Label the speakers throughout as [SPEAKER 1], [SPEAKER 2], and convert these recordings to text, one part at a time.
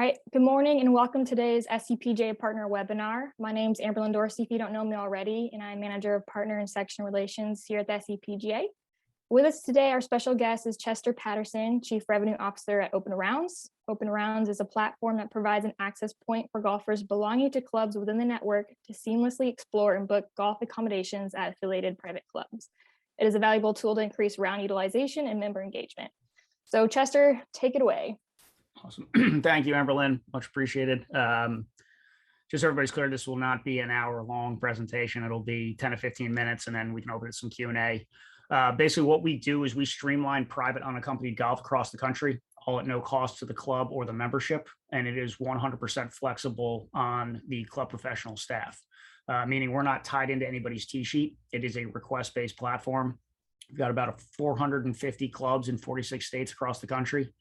[SPEAKER 1] All right, good morning and welcome to today's SCPGA Partner Webinar. My name is Amberlyn Dorsey, if you don't know me already, and I'm Manager of Partner and Section Relations here at the SCPGA. With us today, our special guest is Chester Patterson, Chief Revenue Officer at OpenRounds. OpenRounds is a platform that provides an access point for golfers belonging to clubs within the network to seamlessly explore and book golf accommodations at affiliated private clubs. It is a valuable tool to increase round utilization and member engagement. So Chester, take it away.
[SPEAKER 2] Awesome. Thank you, Amberlyn. Much appreciated. Just so everybody's clear, this will not be an hour-long presentation. It'll be 10 to 15 minutes, and then we can open it to some Q&A. Basically, what we do is we streamline private unaccompanied golf across the country, all at no cost to the club or the membership, and it is 100% flexible on the club professional staff, meaning we're not tied into anybody's tee sheet. It is a request-based platform. We've got about 450 clubs in 46 states across the country.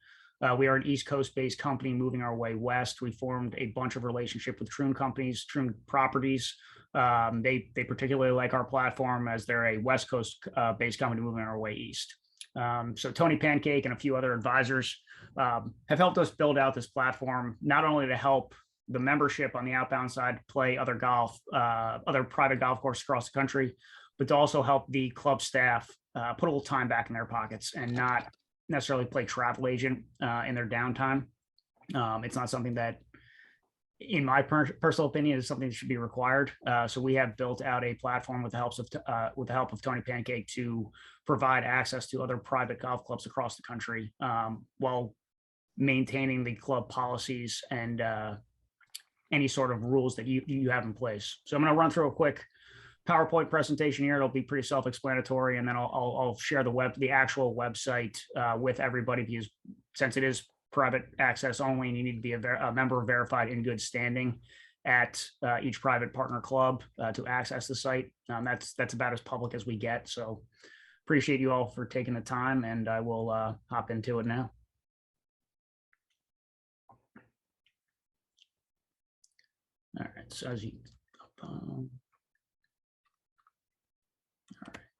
[SPEAKER 2] We are an East Coast-based company moving our way west. We formed a bunch of relationships with Troon companies, Troon Properties. They particularly like our platform as they're a West Coast-based company moving our way east. So Tony Pancake and a few other advisors have helped us build out this platform, not only to help the membership on the outbound side play other private golf courses across the country, but to also help the club staff put a little time back in their pockets and not necessarily play travel agent in their downtime. It's not something that, in my personal opinion, is something that should be required. So we have built out a platform with the help of Tony Pancake to provide access to other private golf clubs across the country while maintaining the club policies and any sort of rules that you have in place. So I'm going to run through a quick PowerPoint presentation here. It'll be pretty self-explanatory, and then I'll share the actual website with everybody, because since it is private access only, and you need to be a member verified in good standing at each private partner club to access the site. That's about as public as we get. So appreciate you all for taking the time, and I will hop into it now. All right. So as you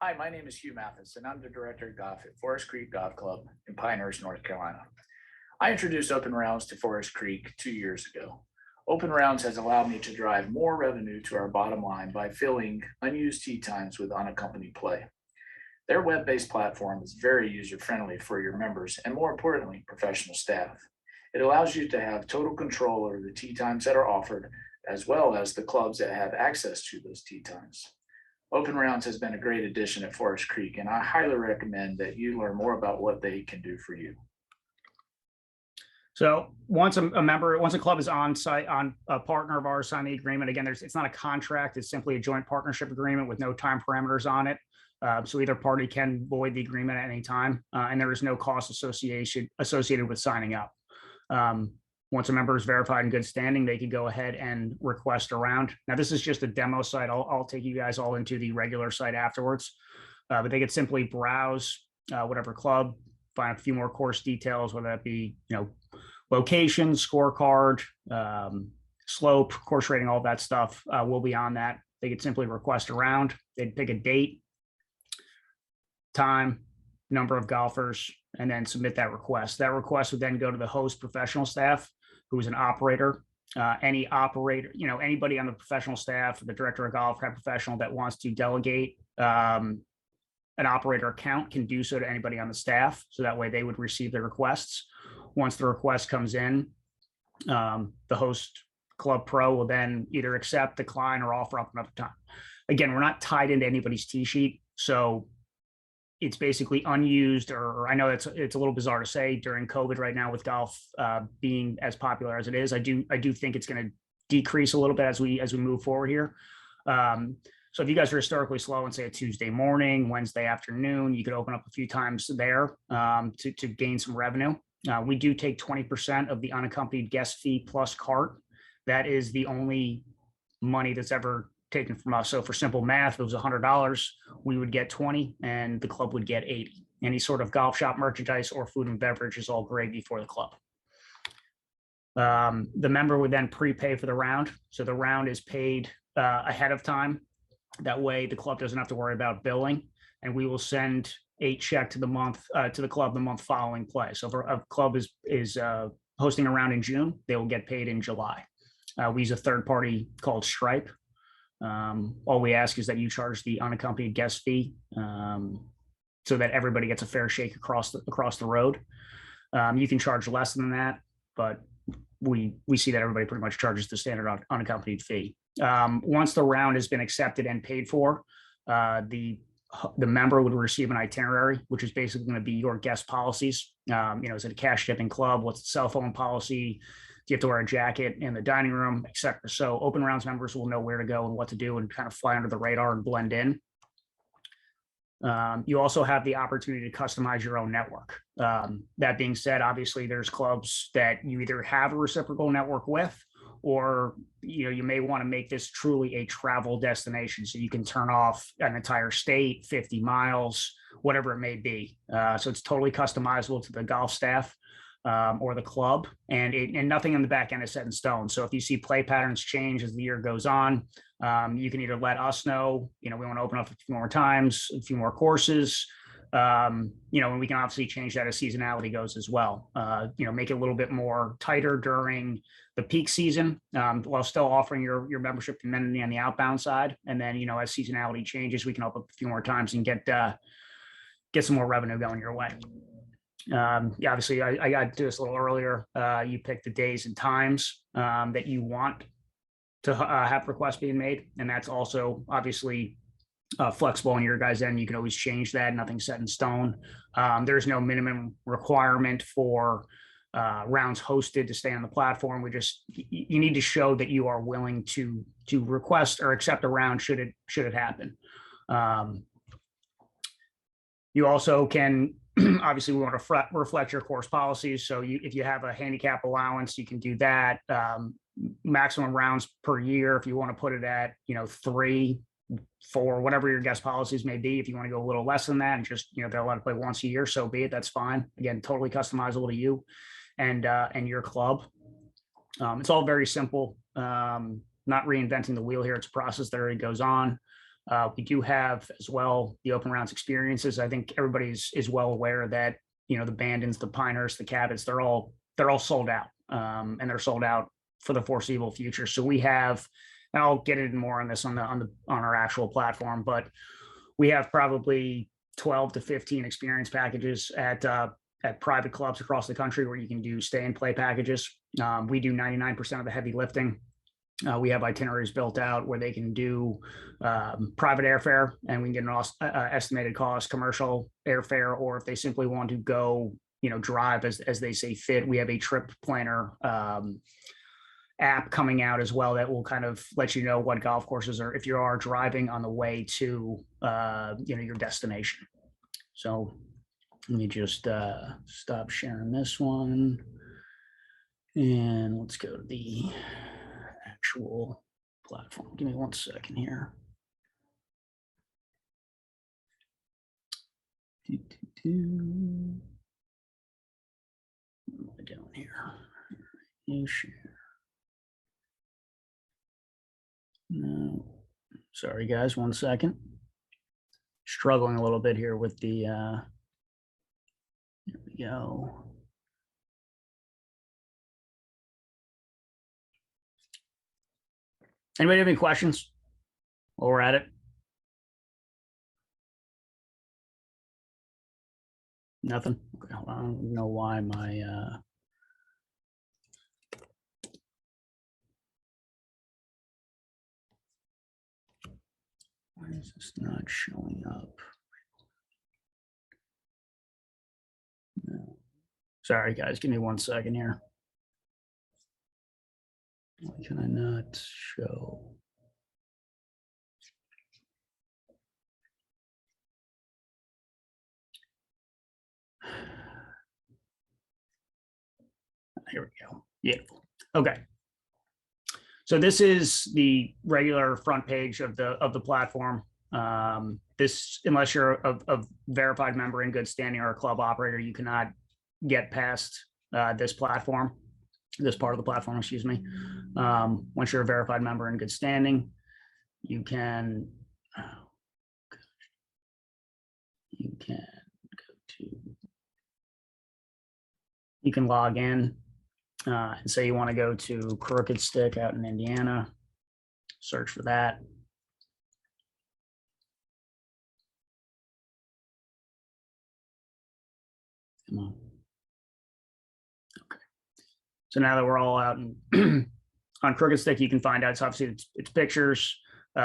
[SPEAKER 3] Hi, my name is Hugh Mathis, and I'm the Director of Golf at Forest Creek Golf Club in Pinehurst, North Carolina. I introduced OpenRounds to Forest Creek 2 years ago. OpenRounds has allowed me to drive more revenue to our bottom line by filling unused tee times with unaccompanied play. Their web-based platform is very user-friendly for your members and, more importantly, professional staff. It allows you to have total control over the tee times that are offered, as well as the clubs that have access to those tee times. OpenRounds has been a great addition at Forest Creek, and I highly recommend that you learn more about what they can do for you.
[SPEAKER 2] So once a club is on site, on a partner of ours sign the agreement, again, it's not a contract, it's simply a joint partnership agreement with no time parameters on it. So either party can void the agreement at any time, and there is no cost associated with signing up. Once a member is verified in good standing, they can go ahead and request a round. Now, this is just a demo site. I'll take you guys all into the regular site afterwards, but they could simply browse whatever club, find a few more course details, whether that be, location, scorecard, slope, course rating, all that stuff will be on that. They could simply request a round. They'd pick a date, time, number of golfers, and then submit that request. That request would then go to the host professional staff, who is an operator. Any operator, anybody on the professional staff, the director of golf, head professional that wants to delegate an operator account can do so to anybody on the staff. So that way they would receive the requests. Once the request comes in, the host club pro will then either accept, decline, or offer up another time. Again, we're not tied into anybody's tee sheet. So it's basically unused, or I know it's a little bizarre to say during COVID right now with golf being as popular as it is. I do think it's going to decrease a little bit as we move forward here. So if you guys are historically slow and say a Tuesday morning, Wednesday afternoon, you could open up a few times there to gain some revenue. We do take 20% of the unaccompanied guest fee plus cart. That is the only money that's ever taken from us. So for simple math, if it was $100, we would get 20 and the club would get 80. Any sort of golf shop merchandise or food and beverage is all gravy for the club. The member would then prepay for the round. So the round is paid ahead of time. That way the club doesn't have to worry about billing, and we will send a check to the club the month following play. So if a club is hosting a round in June, they will get paid in July. We use a third party called Stripe. All we ask is that you charge the unaccompanied guest fee, so that everybody gets a fair shake across the road. You can charge less than that, but we see that everybody pretty much charges the standard unaccompanied fee. Once the round has been accepted and paid for, the member would receive an itinerary, which is basically going to be your guest policies. Is it a cash tipping club? What's the cell phone policy? Do you have to wear a jacket in the dining room, et cetera? So OpenRounds members will know where to go and what to do and kind of fly under the radar and blend in. You also have the opportunity to customize your own network. That being said, obviously there's clubs that you either have a reciprocal network with, or you may want to make this truly a travel destination, so you can turn off an entire state, 50 miles, whatever it may be. So it's totally customizable to the golf staff or the club, and nothing in the back end is set in stone. So if you see play patterns change as the year goes on, you can either let us know, we want to open up a few more times, a few more courses, and we can obviously change that as seasonality goes as well. Make it a little bit more tighter during the peak season, while still offering your membership amenity on the outbound side. And then, as seasonality changes, we can open up a few more times and get some more revenue going your way. Obviously, I got to this a little earlier. You pick the days and times that you want to have requests being made, and that's also obviously flexible on your guys' end. You can always change that. Nothing's set in stone. There's no minimum requirement for rounds hosted to stay on the platform. You need to show that you are willing to request or accept a round should it happen. You also can obviously, we want to reflect your course policies. So if you have a handicap allowance, you can do that. Maximum rounds per year, if you want to put it at 3, 4, whatever your guest policies may be. If you want to go a little less than that and just they're allowed to play once a year, so be it. That's fine. Again, totally customizable to you and your club. It's all very simple. Not reinventing the wheel here. It's a process that already goes on. We do have as well the OpenRounds experiences. I think everybody is well aware that the Bandons, the Pinehurst, the Cabots, they're all sold out, and they're sold out for the foreseeable future. So we have, and I'll get into more on this on our actual platform, but we have probably 12 to 15 experience packages at private clubs across the country where you can do stay and play packages. We do 99% of the heavy lifting. We have itineraries built out where they can do private airfare, and we can get an estimated cost, commercial airfare, or if they simply want to go, drive as they say fit. We have a trip planner app coming out as well that will kind of let you know what golf courses are if you are driving on the way to your destination. So let me just stop sharing this one, and let's go to the actual platform. Give me 1 second here. What am I doing here? You share. No, sorry guys, 1 second. Struggling a little bit here with the here we go. Anybody have any questions while we're at it? Nothing? Okay, well, I don't know why my why is this not showing up? No. Sorry guys, give me 1 second here. Why can I not show? Here we go. Yeah. Okay. So this is the regular front page of the platform. This, unless you're a verified member in good standing or a club operator, you cannot get past this platform, this part of the platform, excuse me. Once you're a verified member in good standing, you can go to, you can log in And say you want to go to Crooked Stick out in Indiana, search for that. Come on. Okay. So now that we're all out and on Crooked Stick, you can find out. So obviously it's pictures,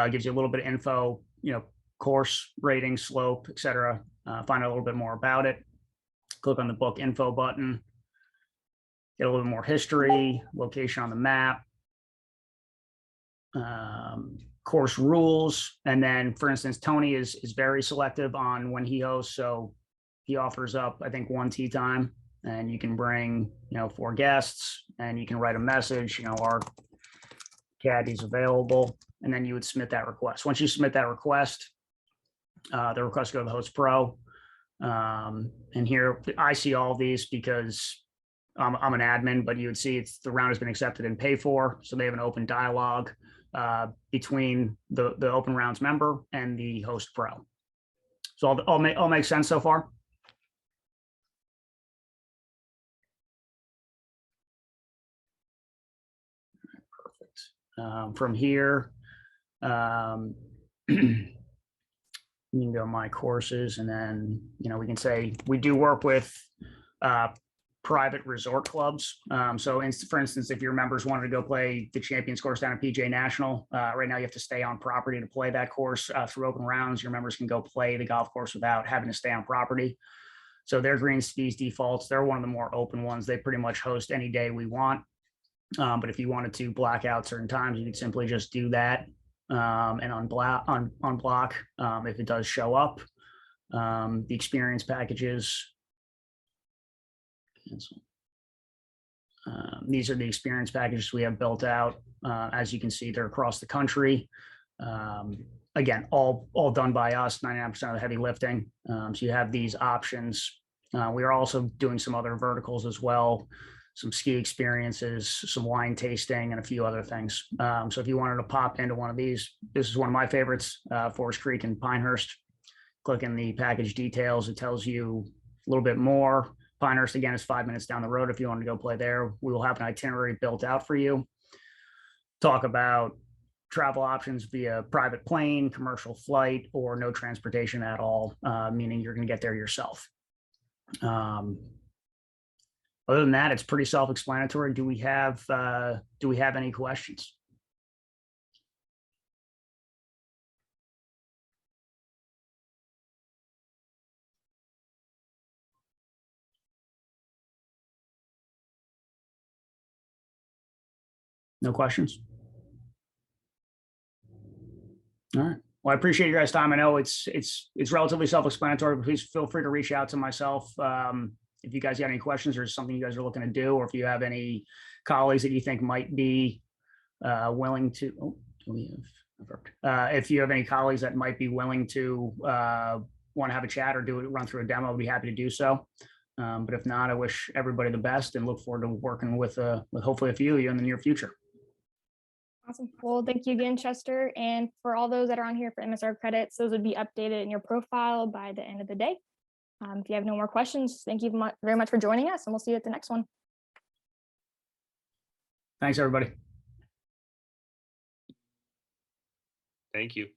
[SPEAKER 2] gives you a little bit of info, course rating, slope, etc. Find out a little bit more about it. Click on the book info button. Get a little bit more history, location on the map, course rules, and then, for instance, Tony is very selective on when he hosts. So he offers up, I think, 1 tee time, and you can bring 4 guests, and you can write a message. Our caddy's available, and then you would submit that request. Once you submit that request, the request go to the host pro. And here I see all of these because I'm an admin, but you would see the round has been accepted and paid for. So they have an open dialogue between the OpenRounds member and the host pro. So all makes sense so far. Perfect. From here, you can go my courses, and then we can say we do work with private resort clubs. So for instance, if your members wanted to go play the Champions course down at PGA National, right now you have to stay on property to play that course. Through OpenRounds, your members can go play the golf course without having to stay on property. So their greens, tees, defaults, they're one of the more open ones. They pretty much host any day we want. But if you wanted to black out certain times, you could simply just do that and unblock if it does show up. The experience packages. These are the experience packages we have built out. As you can see, they're across the country. Again, all done by us, 99% of the heavy lifting. So you have these options. We are also doing some other verticals as well, some ski experiences, some wine tasting, and a few other things. So if you wanted to pop into one of these, this is one of my favorites, Forest Creek and Pinehurst. Click in the package details. It tells you a little bit more. Pinehurst, again, is 5 minutes down the road. If you want to go play there, we will have an itinerary built out for you. Talk about travel options via private plane, commercial flight, or no transportation at all, meaning you're going to get there yourself. Other than that, it's pretty self-explanatory. Do we have any questions? No questions? All right. Well, I appreciate your guys' time. I know it's relatively self-explanatory, but please feel free to reach out to myself if you guys got any questions or something you guys are looking to do, or if you have any colleagues that you think might be willing to. Oh, we have. If you have any colleagues that might be willing to want to have a chat or run through a demo, I'd be happy to do so. But if not, I wish everybody the best and look forward to working with hopefully a few of you in the near future.
[SPEAKER 1] Awesome. Well, thank you again, Chester. And for all those that are on here for MSR credits, those would be updated in your profile by the end of the day. If you have no more questions, thank you very much for joining us, and we'll see you at the next one.
[SPEAKER 2] Thanks, everybody.
[SPEAKER 4] Thank you.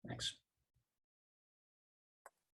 [SPEAKER 2] Thanks.